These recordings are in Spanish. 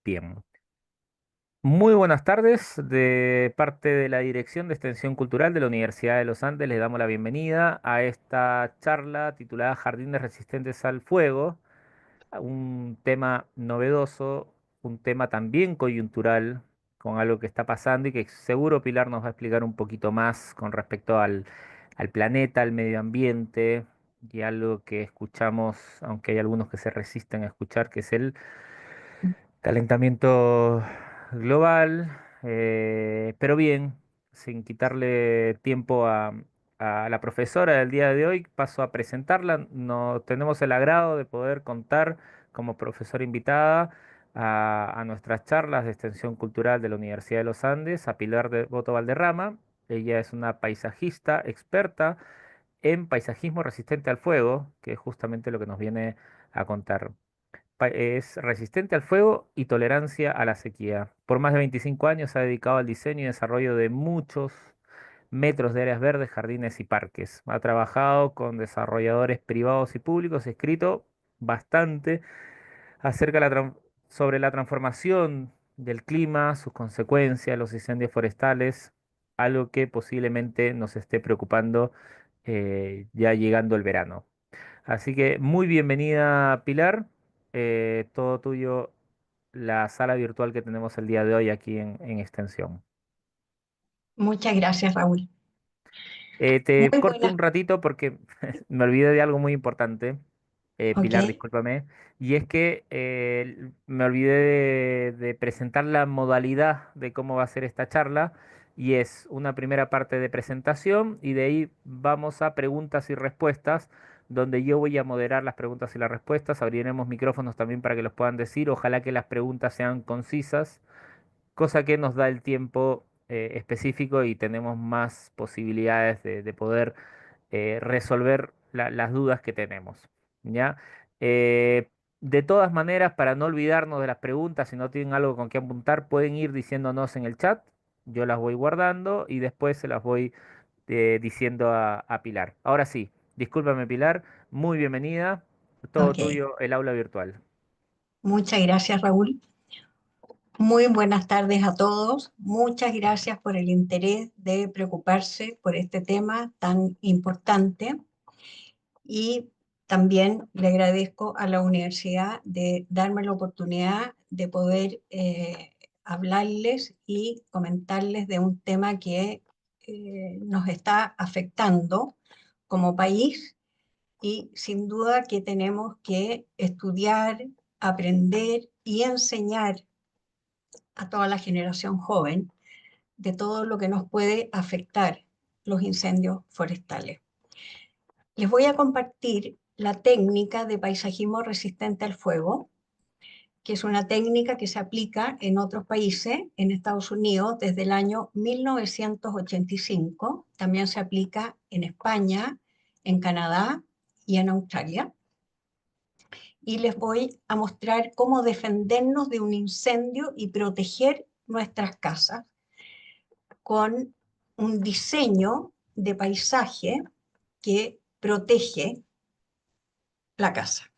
Bien. Muy buenas tardes. De parte de la Dirección de Extensión Cultural de la Universidad de los Andes, les damos la bienvenida a esta charla titulada Jardines Resistentes al Fuego, un tema novedoso, un tema también coyuntural, con algo que está pasando y que seguro Pilar nos va a explicar un poquito más con respecto al planeta, al medio ambiente y algo que escuchamos, aunque hay algunos que se resisten a escuchar, que es el calentamiento global, pero bien, sin quitarle tiempo a la profesora del día de hoy, paso a presentarla. Nos tenemos el agrado de poder contar como profesora invitada a nuestras charlas de extensión cultural de la Universidad de los Andes, a Pilar de Boto Valderrama. Ella es una paisajista experta en paisajismo resistente al fuego, que es justamente lo que nos viene a contar. Es resistente al fuego y tolerancia a la sequía. Por más de 25 años se ha dedicado al diseño y desarrollo de muchos metros de áreas verdes, jardines y parques. Ha trabajado con desarrolladores privados y públicos, escrito bastante acerca de sobre la transformación del clima, sus consecuencias, los incendios forestales, algo que posiblemente nos esté preocupando ya llegando el verano. Así que muy bienvenida, Pilar. Todo tuyo la sala virtual que tenemos el día de hoy aquí en Extensión. Muchas gracias, Raúl. Te Muy corto buenas, un ratito porque me olvidé de algo muy importante. ok, Pilar, discúlpame. Y es que me olvidé de presentar la modalidad de cómo va a ser esta charla. Y es una primera parte de presentación y de ahí vamos a preguntas y respuestas, donde yo voy a moderar las preguntas y las respuestas. Abriremos micrófonos también para que los puedan decir. Ojalá que las preguntas sean concisas, cosa que nos da el tiempo específico y tenemos más posibilidades de poder resolver las dudas que tenemos. ¿Ya? Eh, de todas maneras, para no olvidarnos de las preguntas, si no tienen algo con qué apuntar, pueden ir diciéndonos en el chat. Yo las voy guardando y después se las voy diciendo a Pilar. Ahora sí, discúlpame Pilar, muy bienvenida. Todo ok. tuyo, el aula virtual. Muchas gracias, Raúl. Muy buenas tardes a todos. Muchas gracias por el interés de preocuparse por este tema tan importante. Y también le agradezco a la universidad de darme la oportunidad de poder hablarles y comentarles de un tema que nos está afectando como país y sin duda que tenemos que estudiar, aprender y enseñar a toda la generación joven de todo lo que nos puede afectar los incendios forestales. Les voy a compartir la técnica de paisajismo resistente al fuego, que es una técnica que se aplica en otros países, en Estados Unidos desde el año 1985, también se aplica en España, en Canadá y en Australia. Y les voy a mostrar cómo defendernos de un incendio y proteger nuestras casas con un diseño de paisaje que protege la casa.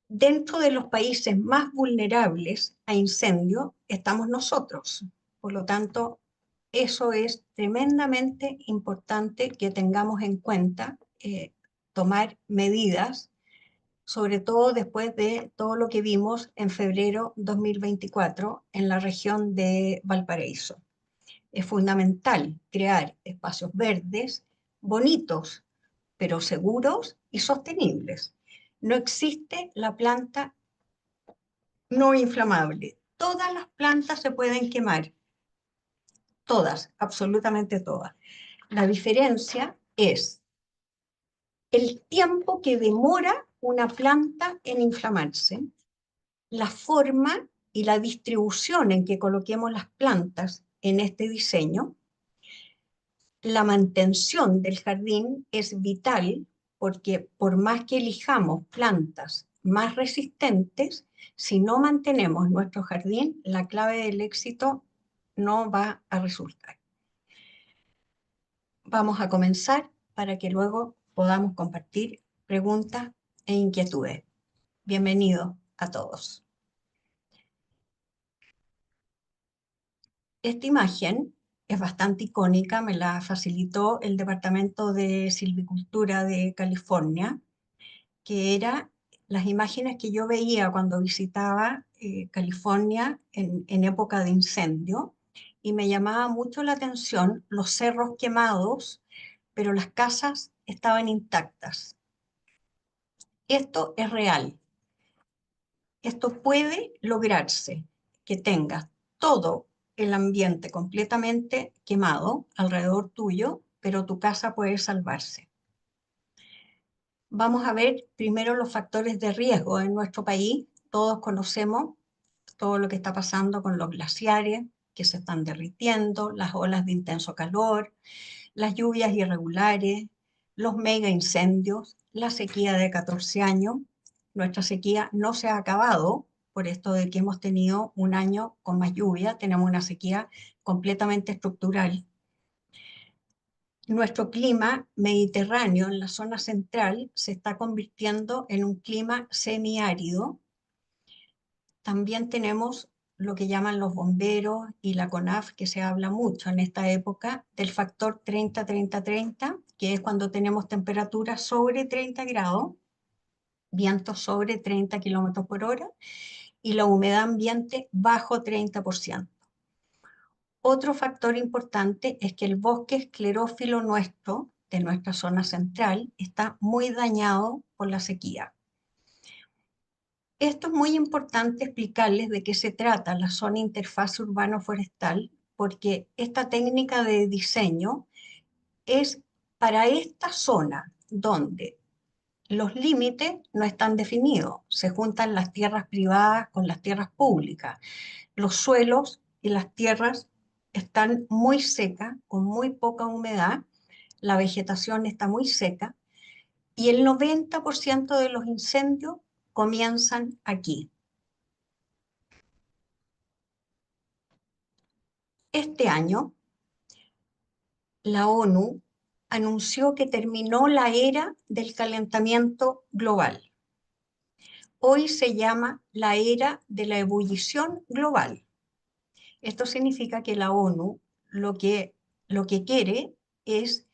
Dentro de los países más vulnerables a incendio estamos nosotros. Por lo tanto, eso es tremendamente importante que tengamos en cuenta, tomar medidas, sobre todo después de todo lo que vimos en febrero 2024 en la región de Valparaíso. Es fundamental crear espacios verdes, bonitos, pero seguros y sostenibles. No existe la planta no inflamable. Todas las plantas se pueden quemar, todas, absolutamente todas. La diferencia es el tiempo que demora una planta en inflamarse, la forma y la distribución en que coloquemos las plantas en este diseño. La mantención del jardín es vital porque por más que elijamos plantas más resistentes, si no mantenemos nuestro jardín, la clave del éxito no va a resultar. Vamos a comenzar para que luego podamos compartir preguntas e inquietudes. Bienvenido. a todos. Esta imagen es bastante icónica, me la facilitó el Departamento de Silvicultura de California, que era las imágenes que yo veía cuando visitaba California en época de incendio, y me llamaba mucho la atención los cerros quemados, pero las casas estaban intactas. Esto es real. Esto puede lograrse, que tengas todo el ambiente completamente quemado alrededor tuyo, pero tu casa puede salvarse. Vamos a ver primero los factores de riesgo en nuestro país. Todos conocemos todo lo que está pasando con los glaciares que se están derritiendo, las olas de intenso calor, las lluvias irregulares, los mega incendios, la sequía de 14 años. Nuestra sequía no se ha acabado por esto de que hemos tenido un año con más lluvia, tenemos una sequía completamente estructural. Nuestro clima mediterráneo en la zona central se está convirtiendo en un clima semiárido. También tenemos lo que llaman los bomberos y la CONAF, que se habla mucho en esta época, del factor 30-30-30, que es cuando tenemos temperaturas sobre 30 grados, vientos sobre 30 kilómetros por hora, y la humedad ambiente bajo 30%. Otro factor importante es que el bosque esclerófilo nuestro, de nuestra zona central, está muy dañado por la sequía. Esto es muy importante explicarles de qué se trata la zona interfaz urbano-forestal, porque esta técnica de diseño es para esta zona donde los límites no están definidos, se juntan las tierras privadas con las tierras públicas, los suelos y las tierras están muy secas, con muy poca humedad, la vegetación está muy seca y el 90% de los incendios comienzan aquí. Este año, la ONU anunció que terminó la era del calentamiento global. Hoy se llama la era de la ebullición global. Esto significa que la ONU lo que quiere es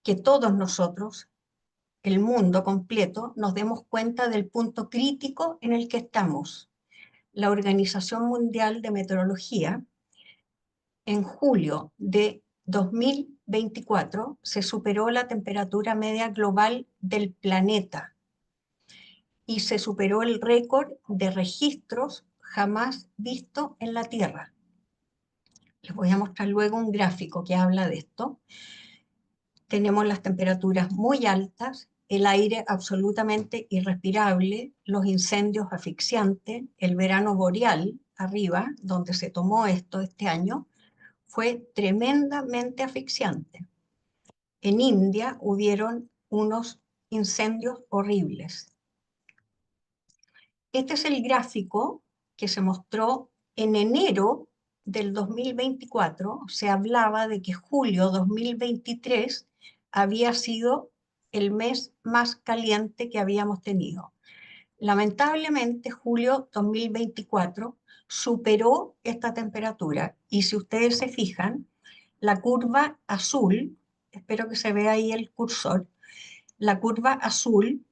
que todos nosotros, el mundo completo, nos demos cuenta del punto crítico en el que estamos. La Organización Mundial de Meteorología, en julio de 2024, se superó la temperatura media global del planeta y se superó el récord de registros jamás visto en la Tierra. Les voy a mostrar luego un gráfico que habla de esto. Tenemos las temperaturas muy altas, el aire absolutamente irrespirable, los incendios asfixiantes, el verano boreal arriba, donde se tomó esto este año, fue tremendamente asfixiante. En India hubieron unos incendios horribles. Este es el gráfico que se mostró en enero del 2024. Se hablaba de que julio 2023 había sido el mes más caliente que habíamos tenido. Lamentablemente, julio 2024 superó esta temperatura y si ustedes se fijan, la curva azul, espero que se vea ahí el cursor, la curva azul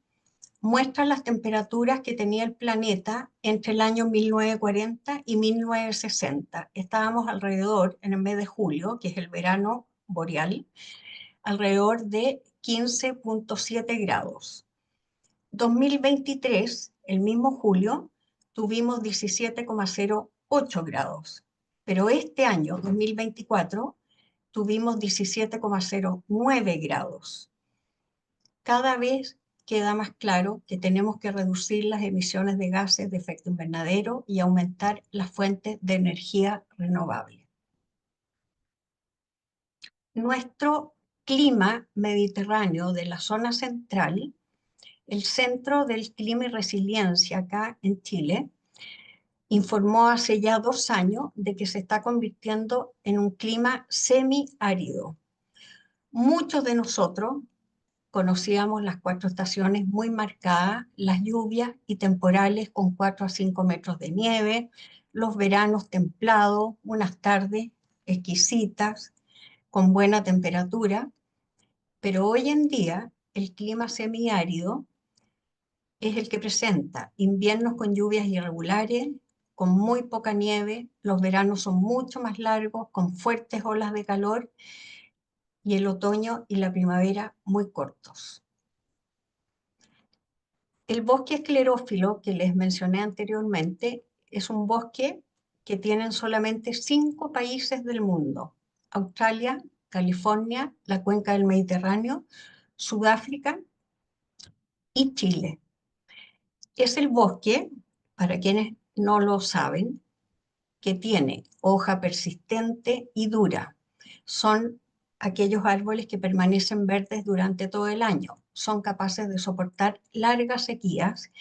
muestra las temperaturas que tenía el planeta entre el año 1940 y 1960. Estábamos alrededor, en el mes de julio, que es el verano boreal, alrededor de 15.7 grados. 2023, el mismo julio, tuvimos 17,08 grados, pero este año, 2024, tuvimos 17,09 grados. Cada vez queda más claro que tenemos que reducir las emisiones de gases de efecto invernadero y aumentar las fuentes de energía renovable. Nuestro clima mediterráneo de la zona central, el Centro del Clima y Resiliencia acá en Chile, informó hace ya 2 años de que se está convirtiendo en un clima semiárido. Muchos de nosotros conocíamos las 4 estaciones muy marcadas, las lluvias y temporales con 4 a 5 metros de nieve, los veranos templados, unas tardes exquisitas, con buena temperatura, pero hoy en día el clima semiárido es el que presenta inviernos con lluvias irregulares, con muy poca nieve, los veranos son mucho más largos, con fuertes olas de calor, y el otoño y la primavera muy cortos. El bosque esclerófilo que les mencioné anteriormente es un bosque que tienen solamente 5 países del mundo: Australia, California, la cuenca del Mediterráneo, Sudáfrica y Chile. Es el bosque, para quienes no lo saben, que tiene hoja persistente y dura. Son aquellos árboles que permanecen verdes durante todo el año. Son capaces de soportar largas sequías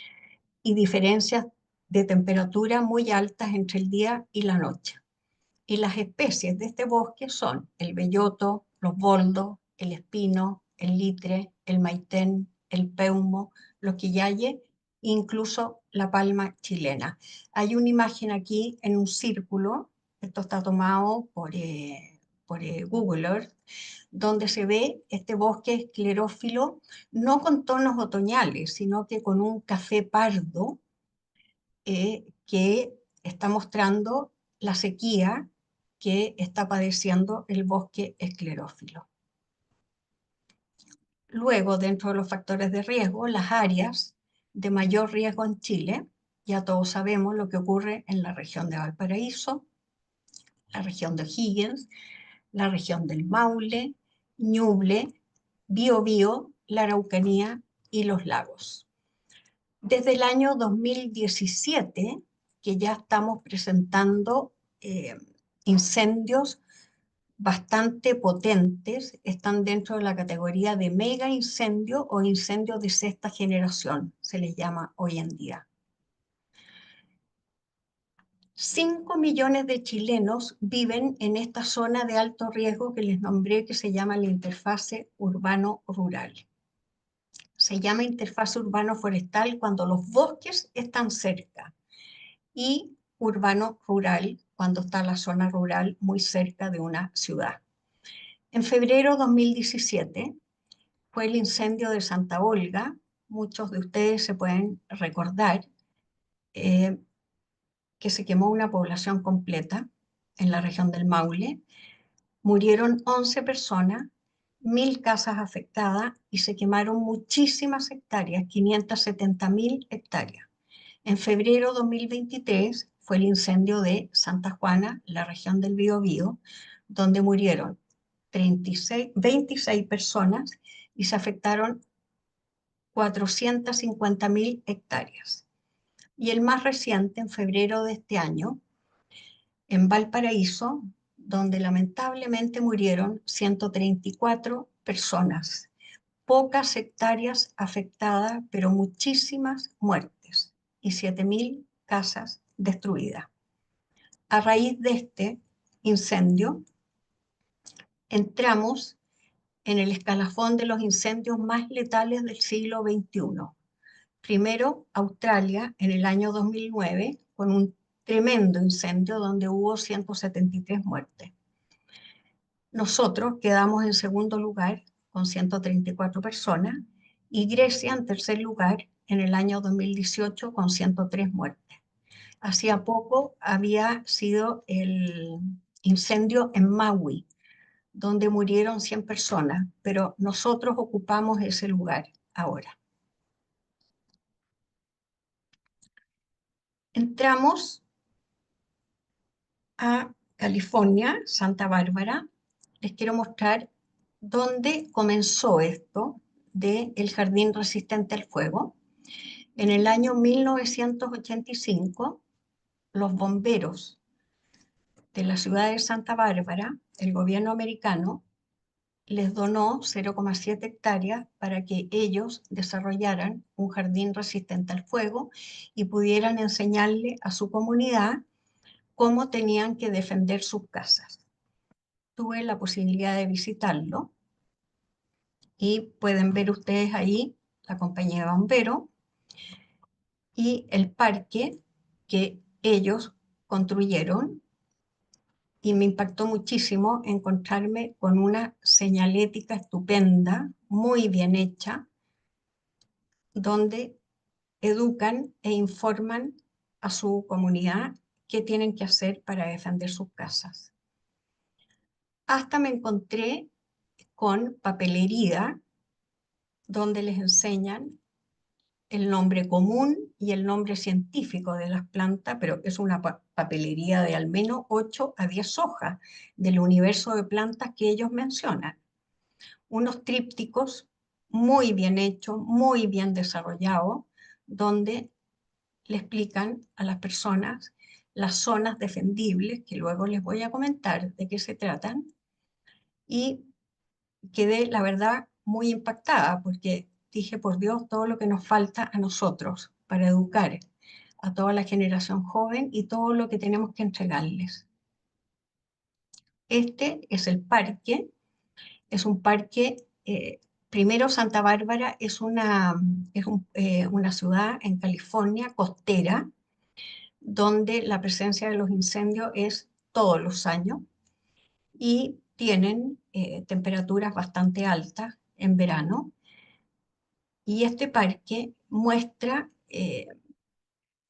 y diferencias de temperatura muy altas entre el día y la noche. Y las especies de este bosque son el belloto, los boldos, el espino, el litre, el maitén, el peumo, los quillayes, incluso la palma chilena. Hay una imagen aquí en un círculo, esto está tomado por Google Earth, donde se ve este bosque esclerófilo, no con tonos otoñales, sino que con un café pardo, que está mostrando la sequía que está padeciendo el bosque esclerófilo. Luego, dentro de los factores de riesgo, las áreas de mayor riesgo en Chile, ya todos sabemos lo que ocurre en la región de Valparaíso, la región de O'Higgins, la región del Maule, Ñuble, Biobío, la Araucanía y los lagos. Desde el año 2017, que ya estamos presentando eh, incendios bastante potentes, están dentro de la categoría de mega incendio o incendio de sexta generación, se les llama hoy en día. 5 millones de chilenos viven en esta zona de alto riesgo que les nombré, que se llama la interfase urbano-rural. Se llama interfase urbano-forestal cuando los bosques están cerca, y urbano-rural cuando está la zona rural muy cerca de una ciudad. En febrero de 2017 fue el incendio de Santa Olga. Muchos de ustedes se pueden recordar eh, que se quemó una población completa en la región del Maule. Murieron 11 personas, 1.000 casas afectadas y se quemaron muchísimas hectáreas, 570.000 hectáreas. En febrero de 2023 fue el incendio de Santa Juana, la región del Biobío, donde murieron 26 personas y se afectaron 450.000 hectáreas. Y el más reciente, en febrero de este año, en Valparaíso, donde lamentablemente murieron 134 personas. Pocas hectáreas afectadas, pero muchísimas muertes y 7.000 casas destruidas. A raíz de este incendio, entramos en el escalafón de los incendios más letales del siglo XXI. Primero, Australia, en el año 2009, con un tremendo incendio donde hubo 173 muertes. Nosotros quedamos en segundo lugar con 134 personas y Grecia en tercer lugar en el año 2018 con 103 muertes. Hacía poco había sido el incendio en Maui, donde murieron 100 personas, pero nosotros ocupamos ese lugar ahora. Entramos a California, Santa Bárbara. Les quiero mostrar dónde comenzó esto del jardín resistente al fuego. En el año 1985, los bomberos de la ciudad de Santa Bárbara, el gobierno americano, les donó 0,7 hectáreas para que ellos desarrollaran un jardín resistente al fuego y pudieran enseñarle a su comunidad cómo tenían que defender sus casas. Tuve la posibilidad de visitarlo Y pueden ver ustedes ahí la compañía de bomberos y el parque que ellos construyeron. Y me impactó muchísimo encontrarme con una señalética estupenda, muy bien hecha, donde educan e informan a su comunidad qué tienen que hacer para defender sus casas. Hasta me encontré con papelería donde les enseñan el nombre común y el nombre científico de las plantas, pero es una papelería de al menos 8 a 10 hojas del universo de plantas que ellos mencionan. Unos trípticos muy bien hechos, muy bien desarrollados, donde le explican a las personas las zonas defendibles, que luego les voy a comentar de qué se tratan, y quedé, la verdad, muy impactada, porque dije, por Dios, todo lo que nos falta a nosotros para educar a toda la generación joven y todo lo que tenemos que entregarles. Este es el parque, es un parque, primero Santa Bárbara una ciudad en California costera, donde la presencia de los incendios es todos los años y tienen temperaturas bastante altas en verano. Y este parque muestra,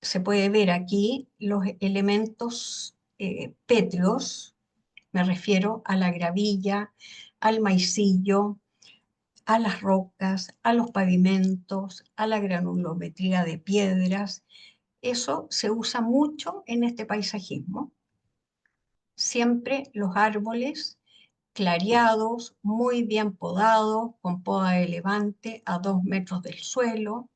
se puede ver aquí, los elementos pétreos, me refiero a la gravilla, al maicillo, a las rocas, a los pavimentos, a la granulometría de piedras. Eso se usa mucho en este paisajismo. Siempre los árboles clareados, muy bien podados, con poda de levante a 2 metros del suelo.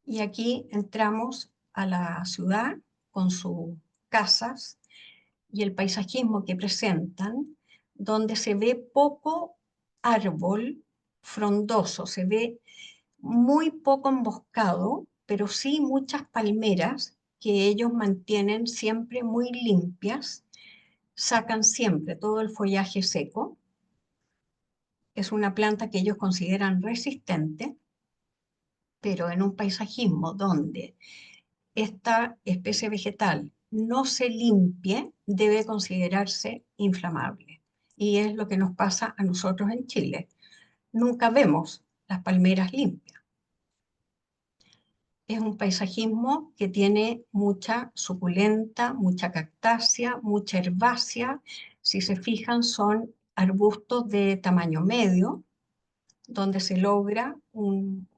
Y aquí entramos a la ciudad con sus casas y el paisajismo que presentan, donde se ve poco árbol frondoso, se ve muy poco emboscado, pero sí muchas palmeras que ellos mantienen siempre muy limpias, sacan siempre todo el follaje seco. Es una planta que ellos consideran resistente, pero en un paisajismo donde esta especie vegetal no se limpie, debe considerarse inflamable. Y es lo que nos pasa a nosotros en Chile. Nunca vemos las palmeras limpias. Es un paisajismo que tiene mucha suculenta, mucha cactácea, mucha herbácea. Si se fijan, son arbustos de tamaño medio, donde se logra un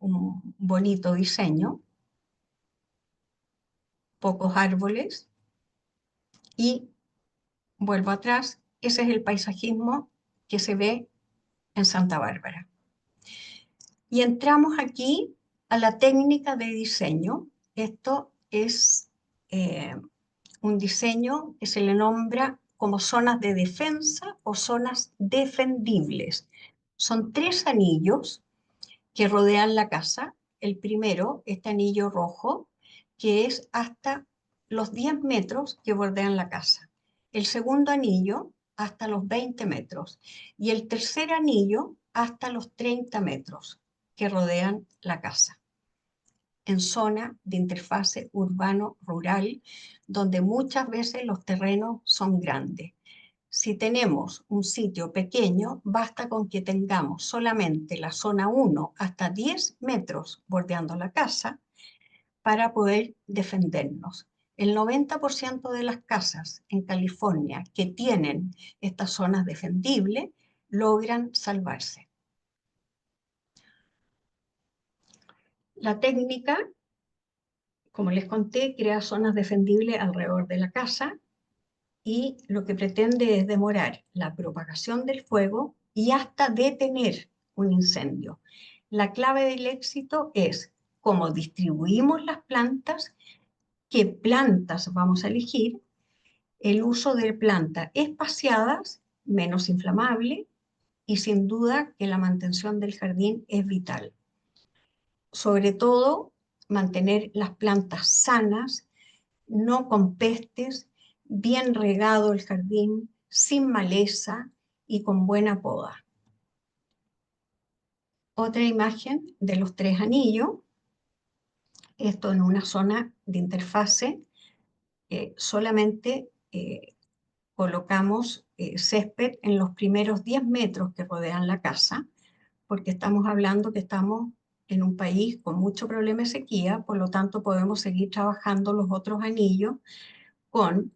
bonito diseño, pocos árboles, y vuelvo atrás, ese es el paisajismo que se ve en Santa Bárbara. Y entramos aquí a la técnica de diseño. Esto es un diseño que se le nombra como zonas de defensa o zonas defendibles. Son 3 anillos que rodean la casa. El primero, este anillo rojo, que es hasta los 10 metros que bordean la casa. El segundo anillo hasta los 20 metros. Y el tercer anillo hasta los 30 metros que rodean la casa. En zona de interfase urbano-rural, donde muchas veces los terrenos son grandes. Si tenemos un sitio pequeño, basta con que tengamos solamente la zona 1 hasta 10 metros bordeando la casa para poder defendernos. El 90% de las casas en California que tienen estas zonas defendibles logran salvarse. La técnica, como les conté, crea zonas defendibles alrededor de la casa y lo que pretende es demorar la propagación del fuego y hasta detener un incendio. La clave del éxito es cómo distribuimos las plantas, qué plantas vamos a elegir, el uso de plantas espaciadas, menos inflamable, y sin duda que la mantención del jardín es vital. Sobre todo, mantener las plantas sanas, no con pestes, bien regado el jardín, sin maleza y con buena poda. Otra imagen de los tres anillos, esto en una zona de interfase, solamente colocamos césped en los primeros 10 metros que rodean la casa, porque estamos hablando que estamos en un país con mucho problema de sequía, por lo tanto podemos seguir trabajando los otros anillos con,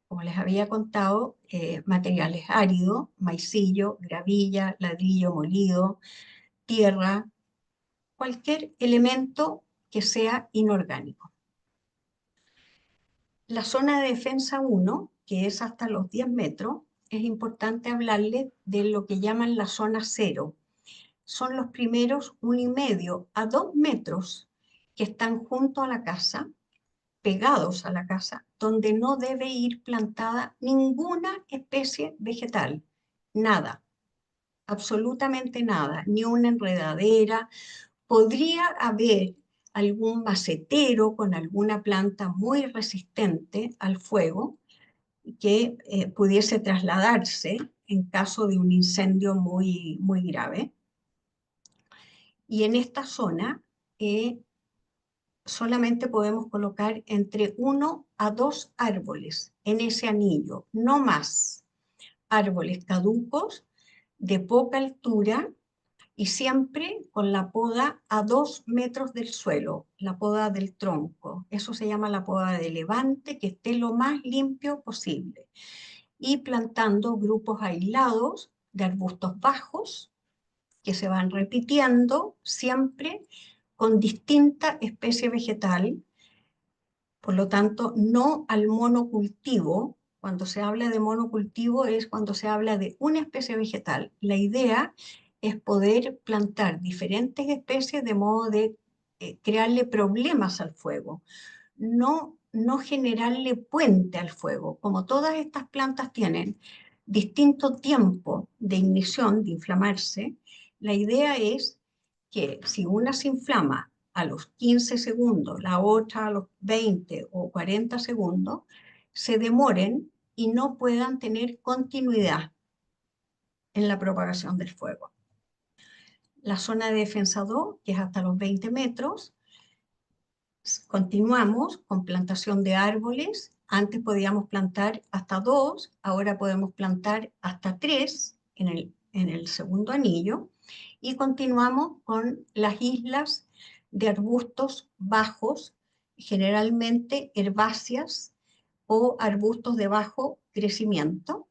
como les había contado, materiales áridos, maicillo, gravilla, ladrillo molido, tierra, cualquier elemento que sea inorgánico. La zona de defensa 1, que es hasta los 10 metros, es importante hablarles de lo que llaman la zona 0. Son los primeros 1,5 a 2 metros que están junto a la casa, pegados a la casa, donde no debe ir plantada ninguna especie vegetal, nada, absolutamente nada, ni una enredadera. Podría haber algún macetero con alguna planta muy resistente al fuego que pudiese trasladarse en caso de un incendio muy, muy grave. Y en esta zona solamente podemos colocar entre 1 a 2 árboles en ese anillo, no más. Árboles caducos, de poca altura y siempre con la poda a 2 metros del suelo, la poda del tronco. Eso se llama la poda de levante, que esté lo más limpio posible. Y plantando grupos aislados de arbustos bajos que se van repitiendo siempre con distinta especie vegetal. Por lo tanto, no al monocultivo. Cuando se habla de monocultivo es cuando se habla de una especie vegetal. La idea es poder plantar diferentes especies de modo de crearle problemas al fuego, no generarle puente al fuego. Como todas estas plantas tienen distinto tiempo de ignición, de inflamarse, la idea es que si una se inflama a los 15 segundos, la otra a los 20 o 40 segundos, se demoren y no puedan tener continuidad en la propagación del fuego. La zona de defensa 2, que es hasta los 20 metros, continuamos con plantación de árboles. Antes podíamos plantar hasta 2, ahora podemos plantar hasta 3 en el segundo anillo. Y continuamos con las islas de arbustos bajos, generalmente herbáceas o arbustos de bajo crecimiento.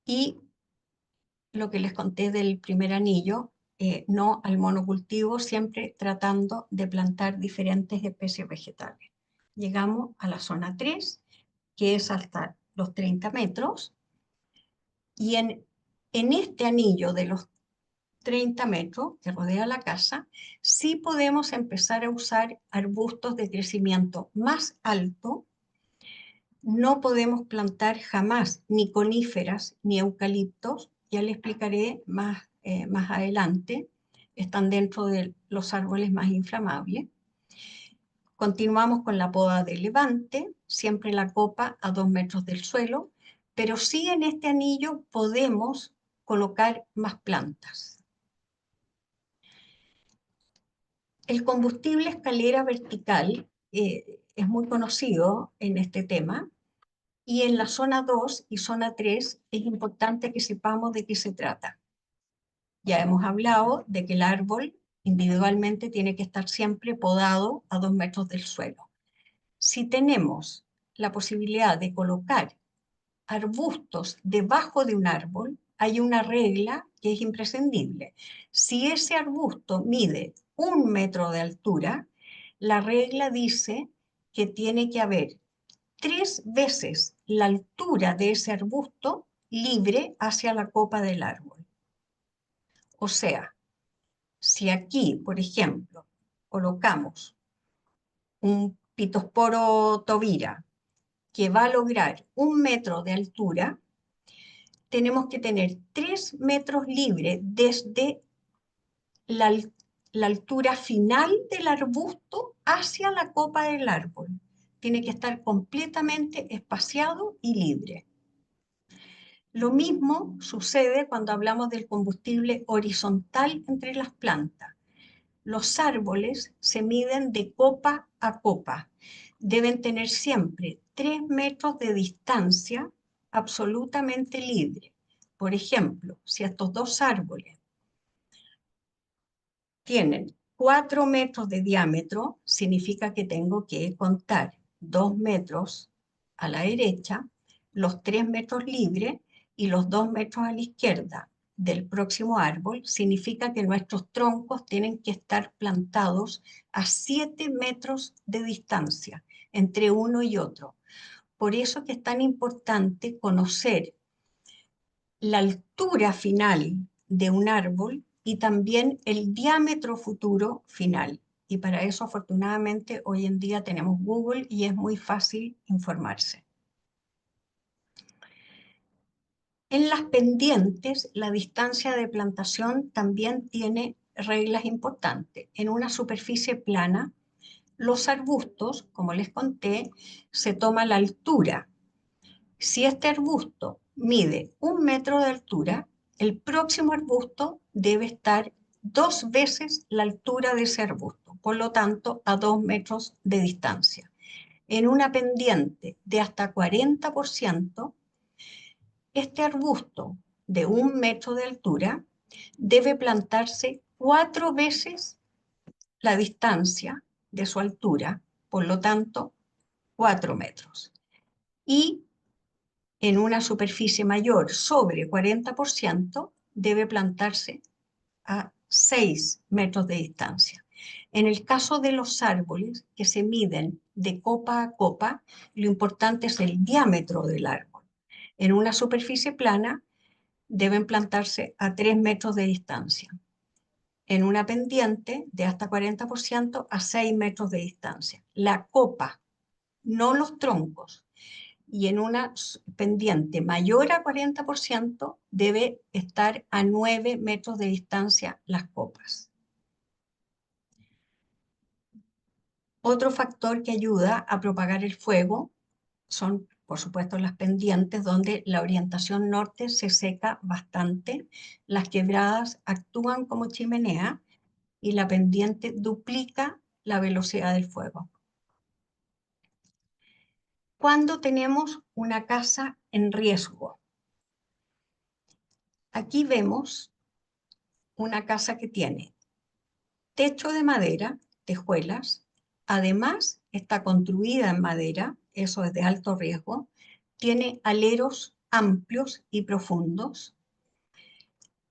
Y lo que les conté del primer anillo, no al monocultivo, siempre tratando de plantar diferentes especies vegetales. Llegamos a la zona 3, que es hasta los 30 metros, y en este anillo de los 30 metros que rodea la casa, sí podemos empezar a usar arbustos de crecimiento más alto. No podemos plantar jamás ni coníferas ni eucaliptos, ya le explicaré más adelante, están dentro de los árboles más inflamables. Continuamos con la poda de levante, siempre la copa a 2 metros del suelo, pero sí en este anillo podemos colocar más plantas. El combustible escalera vertical es muy conocido en este tema. Y en la zona 2 y zona 3 es importante que sepamos de qué se trata. Ya hemos hablado de que el árbol individualmente tiene que estar siempre podado a 2 metros del suelo. Si tenemos la posibilidad de colocar arbustos debajo de un árbol, hay una regla que es imprescindible. Si ese arbusto mide 1 metro de altura, la regla dice que tiene que haber 3 veces la altura de ese arbusto libre hacia la copa del árbol. O sea, si aquí, por ejemplo, colocamos un Pittosporum tobira que va a lograr 1 metro de altura, tenemos que tener 3 metros libres desde la, la altura final del arbusto hacia la copa del árbol. Tiene que estar completamente espaciado y libre. Lo mismo sucede cuando hablamos del combustible horizontal entre las plantas. Los árboles se miden de copa a copa. Deben tener siempre 3 metros de distancia absolutamente libre. Por ejemplo, si estos dos árboles tienen 4 metros de diámetro, significa que tengo que contar 2 metros a la derecha, los 3 metros libres y los 2 metros a la izquierda del próximo árbol. Significa que nuestros troncos tienen que estar plantados a 7 metros de distancia entre uno y otro. Por eso que es tan importante conocer la altura final de un árbol y también el diámetro futuro final. Y para eso, afortunadamente, hoy en día tenemos Google y es muy fácil informarse. En las pendientes, la distancia de plantación también tiene reglas importantes. En una superficie plana, los arbustos, como les conté, se toma la altura. Si este arbusto mide 1 metro de altura, el próximo arbusto debe estar 2 veces la altura de ese arbusto, por lo tanto, a 2 metros de distancia. En una pendiente de hasta 40%, este arbusto de 1 metro de altura debe plantarse 4 veces la distancia de su altura, por lo tanto, 4 metros. Y en una superficie mayor sobre 40% debe plantarse a 6 metros de distancia. En el caso de los árboles que se miden de copa a copa, lo importante es el diámetro del árbol. En una superficie plana deben plantarse a 3 metros de distancia. En una pendiente de hasta 40% a 6 metros de distancia. La copa, no los troncos. Y en una pendiente mayor a 40% debe estar a 9 metros de distancia las copas. Otro factor que ayuda a propagar el fuego son, por supuesto, las pendientes donde la orientación norte se seca bastante, las quebradas actúan como chimenea y la pendiente duplica la velocidad del fuego. Cuando tenemos una casa en riesgo, aquí vemos una casa que tiene techo de madera, tejuelas, además está construida en madera, eso es de alto riesgo, tiene aleros amplios y profundos,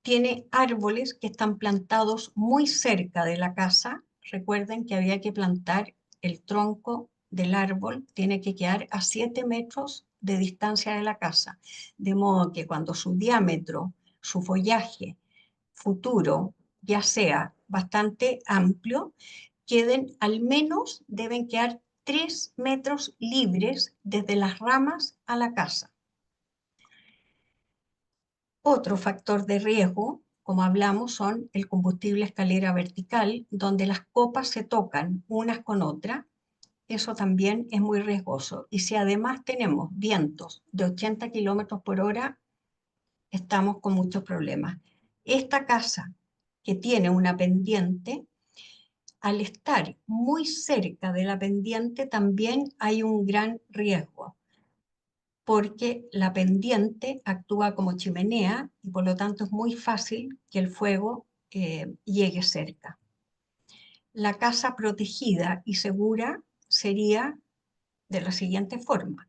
tiene árboles que están plantados muy cerca de la casa. Recuerden que había que plantar el tronco del árbol, tiene que quedar a 7 metros de distancia de la casa, de modo que cuando su diámetro, su follaje futuro, ya sea bastante amplio, queden al menos, deben quedar 3 metros libres desde las ramas a la casa. Otro factor de riesgo, como hablamos, son el combustible escalera vertical, donde las copas se tocan unas con otras. Eso también es muy riesgoso. Y si además tenemos vientos de 80 kilómetros por hora, estamos con muchos problemas. Esta casa que tiene una pendiente, al estar muy cerca de la pendiente también hay un gran riesgo, porque la pendiente actúa como chimenea y por lo tanto es muy fácil que el fuego llegue cerca. La casa protegida y segura sería de la siguiente forma.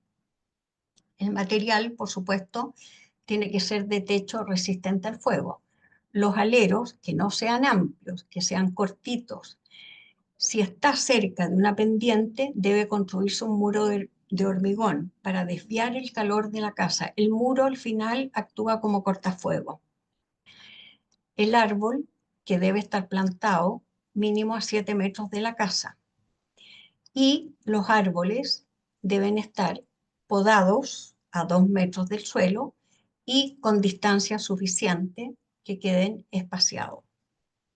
El material, por supuesto, tiene que ser de techo resistente al fuego. Los aleros, que no sean amplios, que sean cortitos. Si está cerca de una pendiente, debe construirse un muro de hormigón para desviar el calor de la casa. El muro al final actúa como cortafuego. El árbol, que debe estar plantado mínimo a 7 metros de la casa. Y los árboles deben estar podados a 2 metros del suelo y con distancia suficiente que queden espaciados.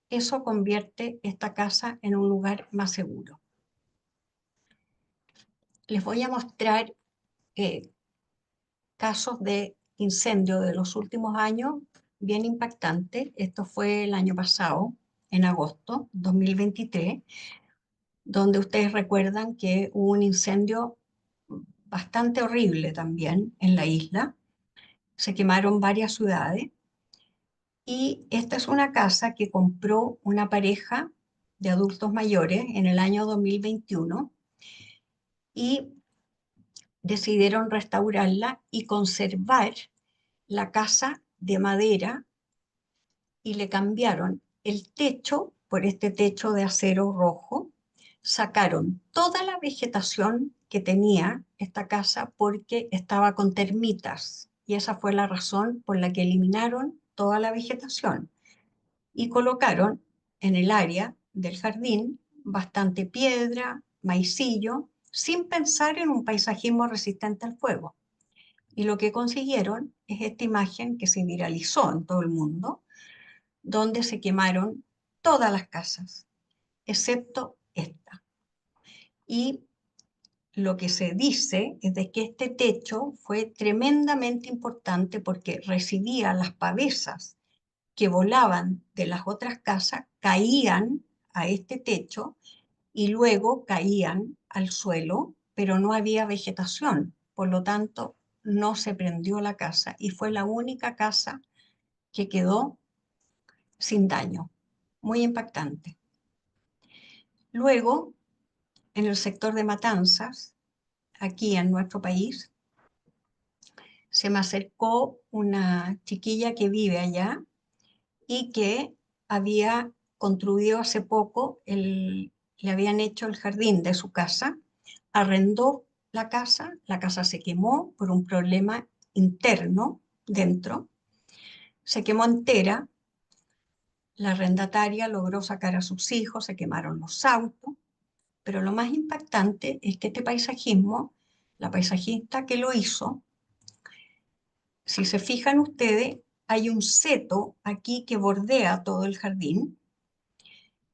Eso convierte esta casa en un lugar más seguro. Les voy a mostrar casos de incendio de los últimos años bien impactante. Esto fue el año pasado, en agosto 2023, donde ustedes recuerdan que hubo un incendio bastante horrible también en la isla. Se quemaron varias ciudades y esta es una casa que compró una pareja de adultos mayores en el año 2021 y decidieron restaurarla y conservar la casa de madera y le cambiaron el techo por este techo de acero rojo. Sacaron toda la vegetación que tenía esta casa porque estaba con termitas y esa fue la razón por la que eliminaron toda la vegetación y colocaron en el área del jardín bastante piedra, maicillo, sin pensar en un paisajismo resistente al fuego. Y lo que consiguieron es esta imagen que se viralizó en todo el mundo, donde se quemaron todas las casas, excepto esta. Y lo que se dice es de que este techo fue tremendamente importante porque recibía las pavesas que volaban de las otras casas, caían a este techo y luego caían al suelo, pero no había vegetación. Por lo tanto, no se prendió la casa y fue la única casa que quedó sin daño. Muy impactante. Luego, en el sector de Matanzas, aquí en nuestro país, se me acercó una chiquilla que vive allá y que había construido hace poco, le habían hecho el jardín de su casa, arrendó la casa se quemó por un problema interno dentro, se quemó entera, la arrendataria logró sacar a sus hijos, se quemaron los autos, pero lo más impactante es que este paisajismo, la paisajista que lo hizo, si se fijan ustedes, hay un seto aquí que bordea todo el jardín.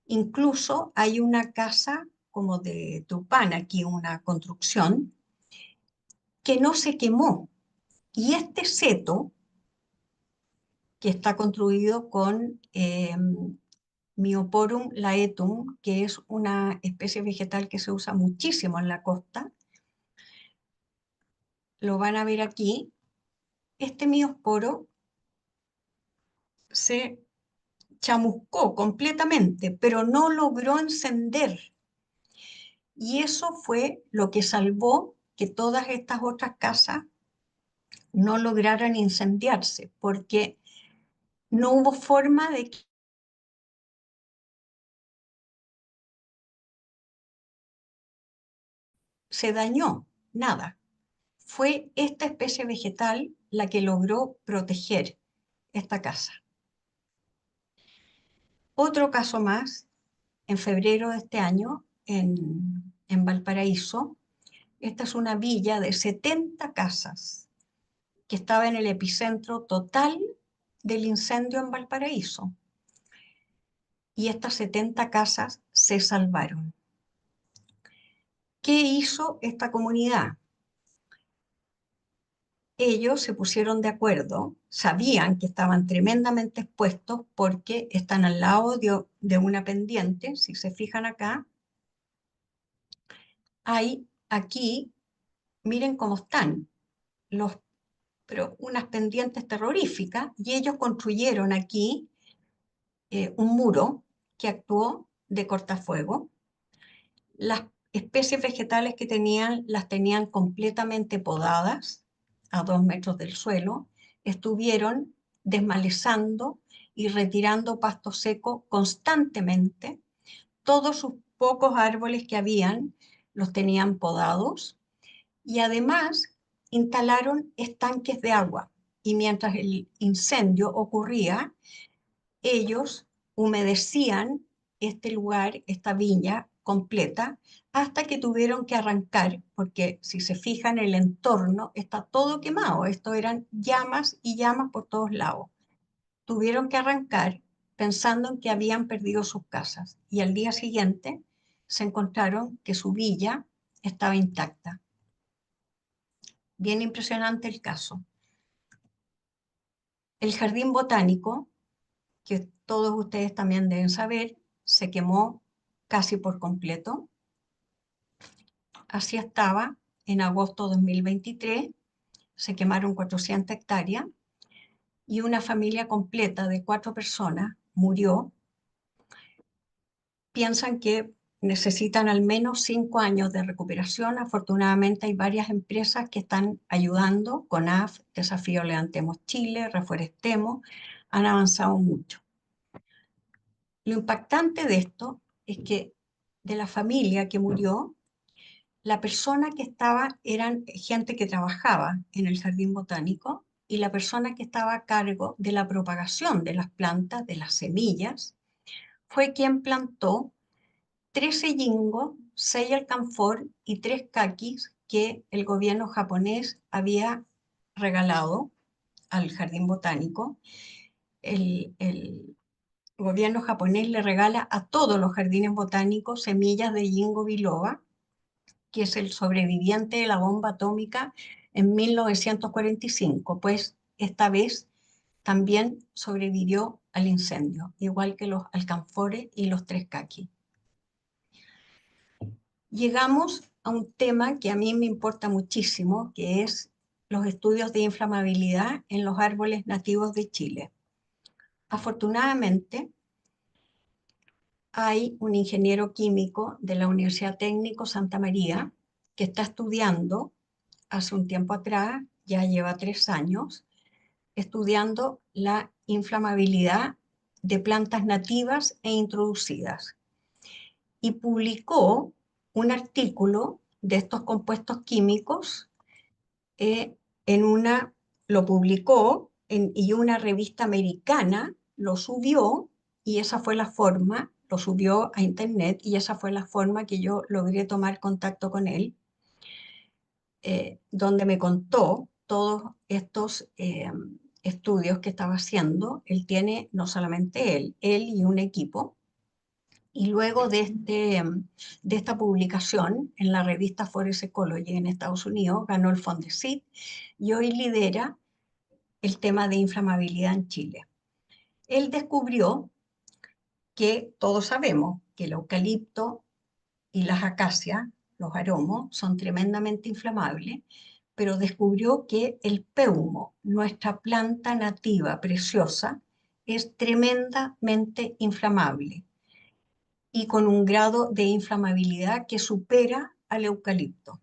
Incluso hay una casa como de Tupán, aquí una construcción, que no se quemó. Y este seto, que está construido con Myoporum laetum, que es una especie vegetal que se usa muchísimo en la costa, lo van a ver aquí, este miosporo se chamuscó completamente, pero no logró encender. Y eso fue lo que salvó que todas estas otras casas no lograran incendiarse, porque no hubo forma de que se dañó, nada. Fue esta especie vegetal la que logró proteger esta casa. Otro caso más, en febrero de este año, en Valparaíso, esta es una villa de 70 casas que estaba en el epicentro total del incendio en Valparaíso. Y estas 70 casas se salvaron. ¿Qué hizo esta comunidad? Ellos se pusieron de acuerdo, sabían que estaban tremendamente expuestos porque están al lado de una pendiente. Si se fijan acá, hay aquí, miren cómo están, los, pero unas pendientes terroríficas, y ellos construyeron aquí un muro que actuó de cortafuego. Las especies vegetales que tenían las tenían completamente podadas a 2 metros del suelo, estuvieron desmalezando y retirando pasto seco constantemente. Todos sus pocos árboles que habían los tenían podados y además instalaron estanques de agua. Y mientras el incendio ocurría, ellos humedecían este lugar, esta viña completa, hasta que tuvieron que arrancar, porque si se fijan el entorno está todo quemado, esto eran llamas y llamas por todos lados. Tuvieron que arrancar pensando en que habían perdido sus casas y al día siguiente se encontraron que su villa estaba intacta. Bien impresionante el caso. El jardín botánico, que todos ustedes también deben saber, se quemó casi por completo. Así estaba en agosto de 2023, se quemaron 400 hectáreas y una familia completa de 4 personas murió. Piensan que necesitan al menos 5 años de recuperación. Afortunadamente hay varias empresas que están ayudando, CONAF, Desafío Levantemos Chile, Reforestemos, han avanzado mucho. Lo impactante de esto es que de la familia que murió, la persona que estaba, eran gente que trabajaba en el jardín botánico, y la persona que estaba a cargo de la propagación de las plantas, de las semillas, fue quien plantó 13 yingos, 6 alcanfor y 3 caquis que el gobierno japonés había regalado al jardín botánico. El gobierno japonés le regala a todos los jardines botánicos semillas de Ginkgo biloba, que es el sobreviviente de la bomba atómica en 1945, pues esta vez también sobrevivió al incendio, igual que los alcanfores y los 3 caquis. Llegamos a un tema que a mí me importa muchísimo, que es los estudios de inflamabilidad en los árboles nativos de Chile. Afortunadamente, hay un ingeniero químico de la Universidad Técnico Santa María que está estudiando, hace un tiempo atrás, ya lleva 3 años, estudiando la inflamabilidad de plantas nativas e introducidas. Y publicó un artículo de estos compuestos químicos, en una, lo publicó y una revista americana lo subió, y esa fue la forma, lo subió a internet, y esa fue la forma que yo logré tomar contacto con él, donde me contó todos estos estudios que estaba haciendo. Él tiene, no solamente él y un equipo, y luego de esta publicación en la revista Forest Ecology en Estados Unidos, ganó el Fondesit y hoy lidera el tema de inflamabilidad en Chile. Él descubrió que todos sabemos que el eucalipto y las acacias, los aromos, son tremendamente inflamables, pero descubrió que el peumo, nuestra planta nativa preciosa, es tremendamente inflamable y con un grado de inflamabilidad que supera al eucalipto.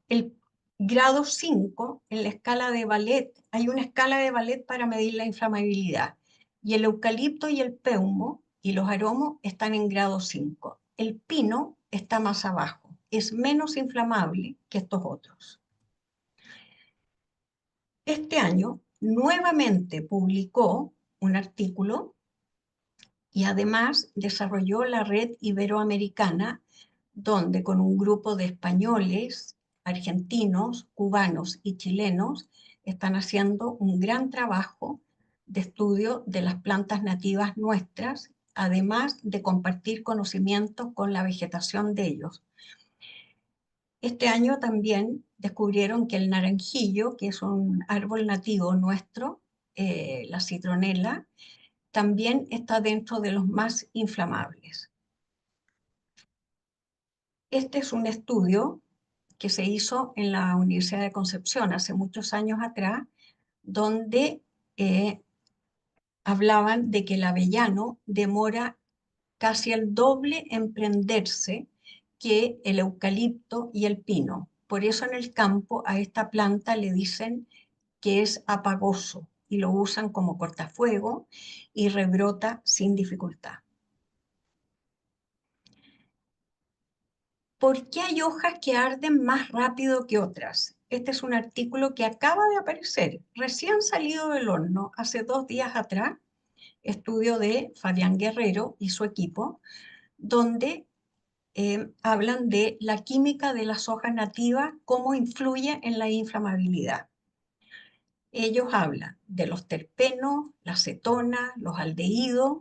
El grado 5 en la escala de Ballet, hay una escala de Ballet para medir la inflamabilidad, y el eucalipto y el peumo y los aromos están en grado 5. El pino está más abajo, es menos inflamable que estos otros. Este año nuevamente publicó un artículo y además desarrolló la red iberoamericana, donde con un grupo de españoles, argentinos, cubanos y chilenos están haciendo un gran trabajo de estudio de las plantas nativas nuestras, además de compartir conocimientos con la vegetación de ellos. Este año también descubrieron que el naranjillo, que es un árbol nativo nuestro, la citronela, también está dentro de los más inflamables. Este es un estudio que se hizo en la Universidad de Concepción hace muchos años atrás, donde hablaban de que el avellano demora casi el doble en prenderse que el eucalipto y el pino. Por eso en el campo a esta planta le dicen que es apagoso y lo usan como cortafuego y rebrota sin dificultad. ¿Por qué hay hojas que arden más rápido que otras? Este es un artículo que acaba de aparecer, recién salido del horno, hace 2 días atrás, estudio de Fabián Guerrero y su equipo, donde hablan de la química de las hojas nativas, cómo influye en la inflamabilidad. Ellos hablan de los terpenos, la acetona, los aldehídos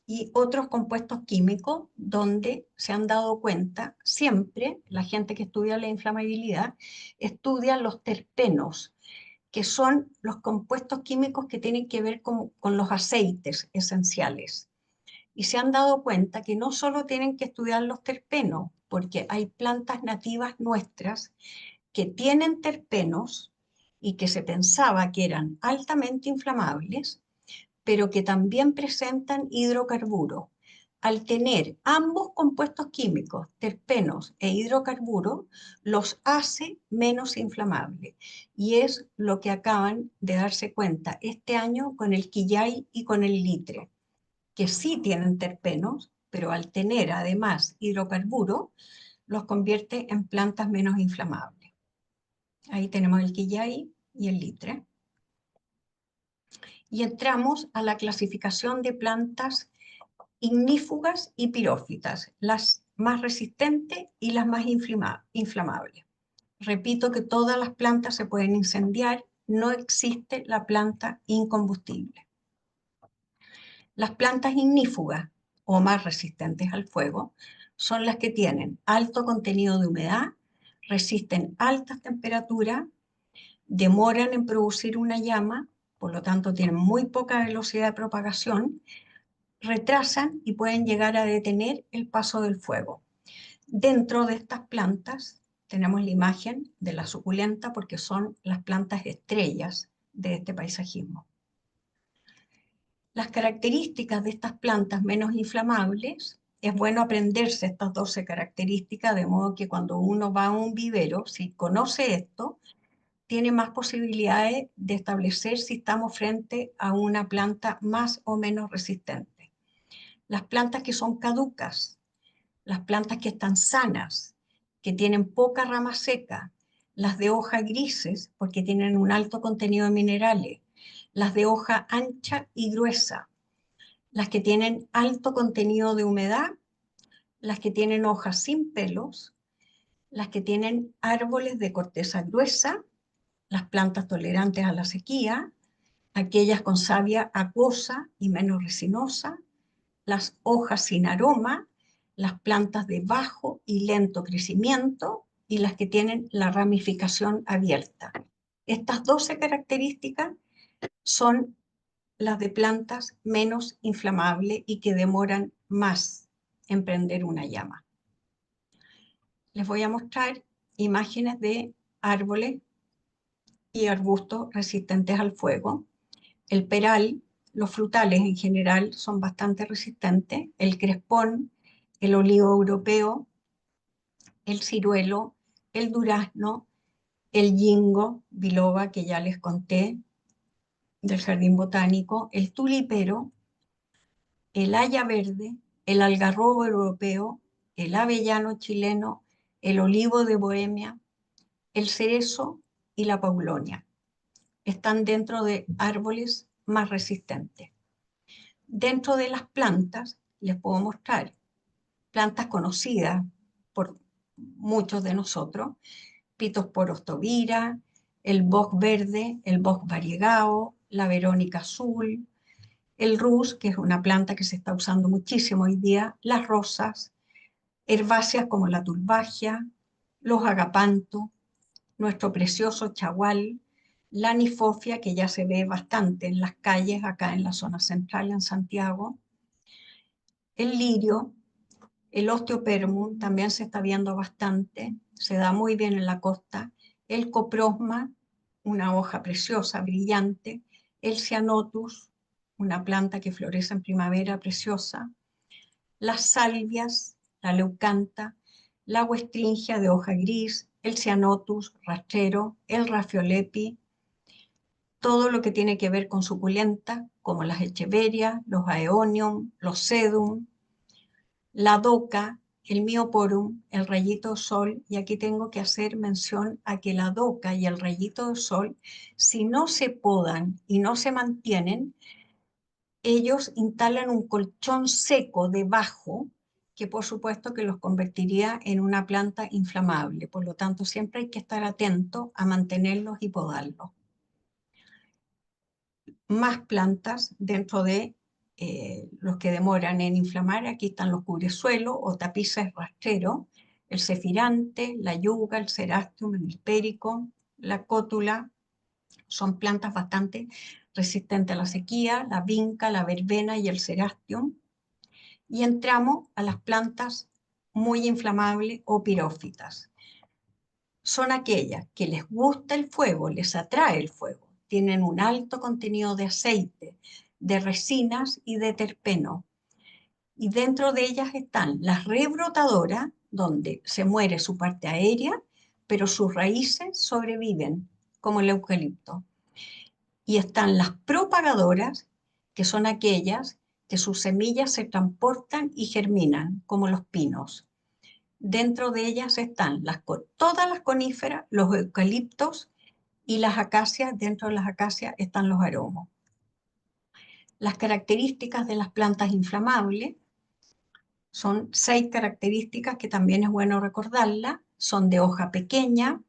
y otros compuestos químicos, donde se han dado cuenta, siempre la gente que estudia la inflamabilidad estudia los terpenos, que son los compuestos químicos que tienen que ver con los aceites esenciales. Y se han dado cuenta que no solo tienen que estudiar los terpenos, porque hay plantas nativas nuestras que tienen terpenos y que se pensaba que eran altamente inflamables, pero que también presentan hidrocarburos. Al tener ambos compuestos químicos, terpenos e hidrocarburos, los hace menos inflamables. Y es lo que acaban de darse cuenta este año con el quillay y con el litre, que sí tienen terpenos, pero al tener además hidrocarburos, los convierte en plantas menos inflamables. Ahí tenemos el quillay y el litre. Y entramos a la clasificación de plantas ignífugas y pirófitas, las más resistentes y las más inflamables. Repito que todas las plantas se pueden incendiar, no existe la planta incombustible. Las plantas ignífugas o más resistentes al fuego son las que tienen alto contenido de humedad, resisten altas temperaturas, demoran en producir una llama, por lo tanto tienen muy poca velocidad de propagación, retrasan y pueden llegar a detener el paso del fuego. Dentro de estas plantas tenemos la imagen de la suculenta porque son las plantas estrellas de este paisajismo. Las características de estas plantas menos inflamables, es bueno aprenderse estas 12 características, de modo que cuando uno va a un vivero, si conoce esto, tiene más posibilidades de establecer si estamos frente a una planta más o menos resistente. Las plantas que son caducas, las plantas que están sanas, que tienen poca rama seca, las de hoja grises, porque tienen un alto contenido de minerales, las de hoja ancha y gruesa, las que tienen alto contenido de humedad, las que tienen hojas sin pelos, las que tienen árboles de corteza gruesa, las plantas tolerantes a la sequía, aquellas con savia acuosa y menos resinosa, las hojas sin aroma, las plantas de bajo y lento crecimiento y las que tienen la ramificación abierta. Estas 12 características son las de plantas menos inflamables y que demoran más en prender una llama. Les voy a mostrar imágenes de árboles y arbustos resistentes al fuego. El peral, los frutales en general son bastante resistentes, el crespón, el olivo europeo, el ciruelo, el durazno, el yingo, biloba, que ya les conté, del jardín botánico, el tulipero, el haya verde, el algarrobo europeo, el avellano chileno, el olivo de Bohemia, el cerezo y la paulonia. Están dentro de árboles más resistentes. Dentro de las plantas, les puedo mostrar plantas conocidas por muchos de nosotros, Pittosporus tobira, el boj verde, el boj variegado, la verónica azul, el rus, que es una planta que se está usando muchísimo hoy día, las rosas, herbáceas como la tulbagia, los agapantos, nuestro precioso chagual, la nifofia, que ya se ve bastante en las calles acá en la zona central en Santiago, el lirio, el osteopermum también se está viendo bastante, se da muy bien en la costa, el coprosma, una hoja preciosa, brillante, el cianotus, una planta que florece en primavera preciosa, las salvias, la leucanta, la huestringia de hoja gris, el cianotus rastrero, el rafiolepi, todo lo que tiene que ver con suculenta, como las echeverias, los aeonium, los sedum, la doca, el mioporum, el rayito de sol, y aquí tengo que hacer mención a que la doca y el rayito de sol, si no se podan y no se mantienen, ellos instalan un colchón seco debajo, que por supuesto que los convertiría en una planta inflamable. Por lo tanto, siempre hay que estar atento a mantenerlos y podarlos. Más plantas dentro de los que demoran en inflamar. Aquí están los cubresuelos o tapices rastreros, el cefirante, la yuga, el cerastium, el hespérico, la cótula, Son plantas bastante resistentes a la sequía, la vinca, la verbena y el cerastium. Y entramos a las plantas muy inflamables o pirófitas. Son aquellas que les gusta el fuego, les atrae el fuego, tienen un alto contenido de aceite, de resinas y de terpeno. Y dentro de ellas están las rebrotadoras, donde se muere su parte aérea, pero sus raíces sobreviven, como el eucalipto. Y están las propagadoras, que son aquellas que sus semillas se transportan y germinan, como los pinos. Dentro de ellas están todas las coníferas, los eucaliptos y las acacias. Dentro de las acacias están los aromos. Las características de las plantas inflamables son 6 características que también es bueno recordarlas. Son de hoja pequeña,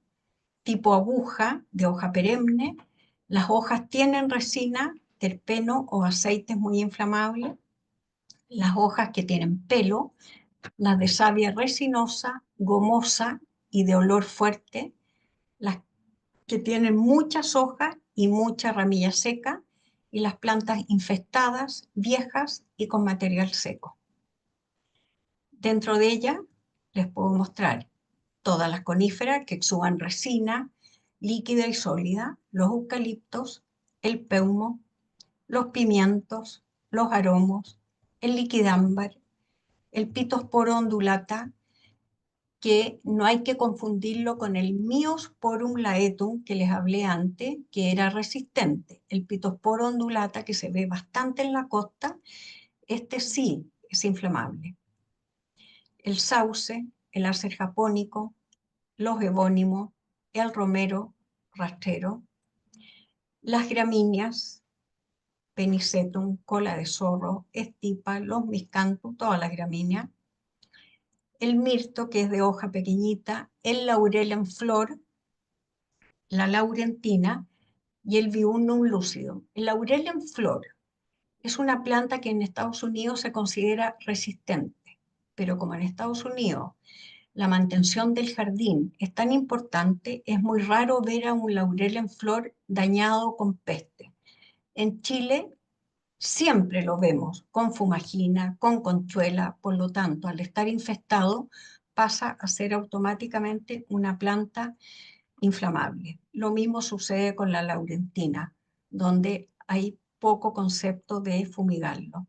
tipo aguja, de hoja perenne. Las hojas tienen resina, terpeno o aceites muy inflamables. Las hojas que tienen pelo, las de savia resinosa, gomosa y de olor fuerte. Las que tienen muchas hojas y mucha ramilla seca. Y las plantas infestadas, viejas y con material seco. Dentro de ella les puedo mostrar todas las coníferas que exudan resina líquida y sólida, los eucaliptos, el peumo, los pimientos, los aromos, el liquidámbar, el Pittosporum undulata, que no hay que confundirlo con el Myosporum laetum que les hablé antes, que era resistente. El Pittosporum undulata, que se ve bastante en la costa, este sí es inflamable. El sauce, el arce japónico, los evónimos, el romero rastrero, las gramíneas, penicetum, cola de zorro, estipa, los miscanthus, todas las gramíneas, el mirto, que es de hoja pequeñita, el laurel en flor, la laurentina y el Viburnum lucidum. El laurel en flor es una planta que en Estados Unidos se considera resistente, pero como en Estados Unidos la mantención del jardín es tan importante, es muy raro ver a un laurel en flor dañado con peste. En Chile siempre lo vemos con fumagina, con conchuela, por lo tanto, al estar infestado, pasa a ser automáticamente una planta inflamable. Lo mismo sucede con la laurentina, donde hay poco concepto de fumigarlo.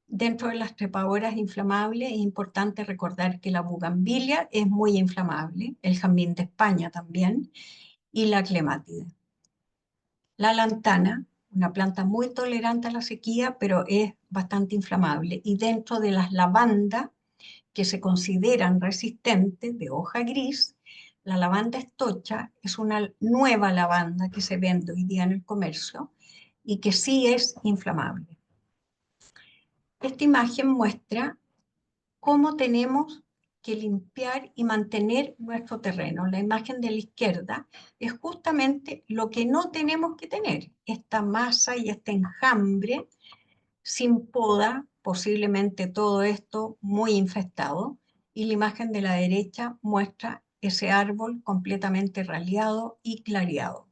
Dentro de las trepadoras inflamables es importante recordar que la bugambilia es muy inflamable, el jazmín de España también, y la clemátide. La lantana, una planta muy tolerante a la sequía, pero es bastante inflamable. Y dentro de las lavandas, que se consideran resistentes, de hoja gris, la lavanda estocha es una nueva lavanda que se vende hoy día en el comercio y que sí es inflamable. Esta imagen muestra cómo tenemos que limpiar y mantener nuestro terreno. La imagen de la izquierda es justamente lo que no tenemos que tener, esta masa y este enjambre sin poda, posiblemente todo esto muy infestado, y la imagen de la derecha muestra ese árbol completamente raleado y clareado.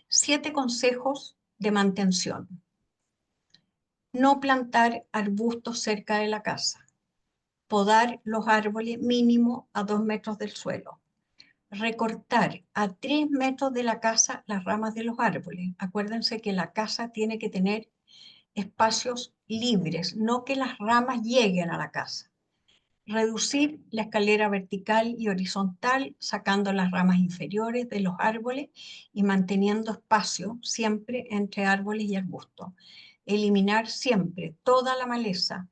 7 consejos de mantención. No plantar arbustos cerca de la casa. Podar los árboles mínimo a 2 metros del suelo. Recortar a 3 metros de la casa las ramas de los árboles. Acuérdense que la casa tiene que tener espacios libres, no que las ramas lleguen a la casa. Reducir la escalera vertical y horizontal, sacando las ramas inferiores de los árboles y manteniendo espacio siempre entre árboles y arbustos. Eliminar siempre toda la maleza,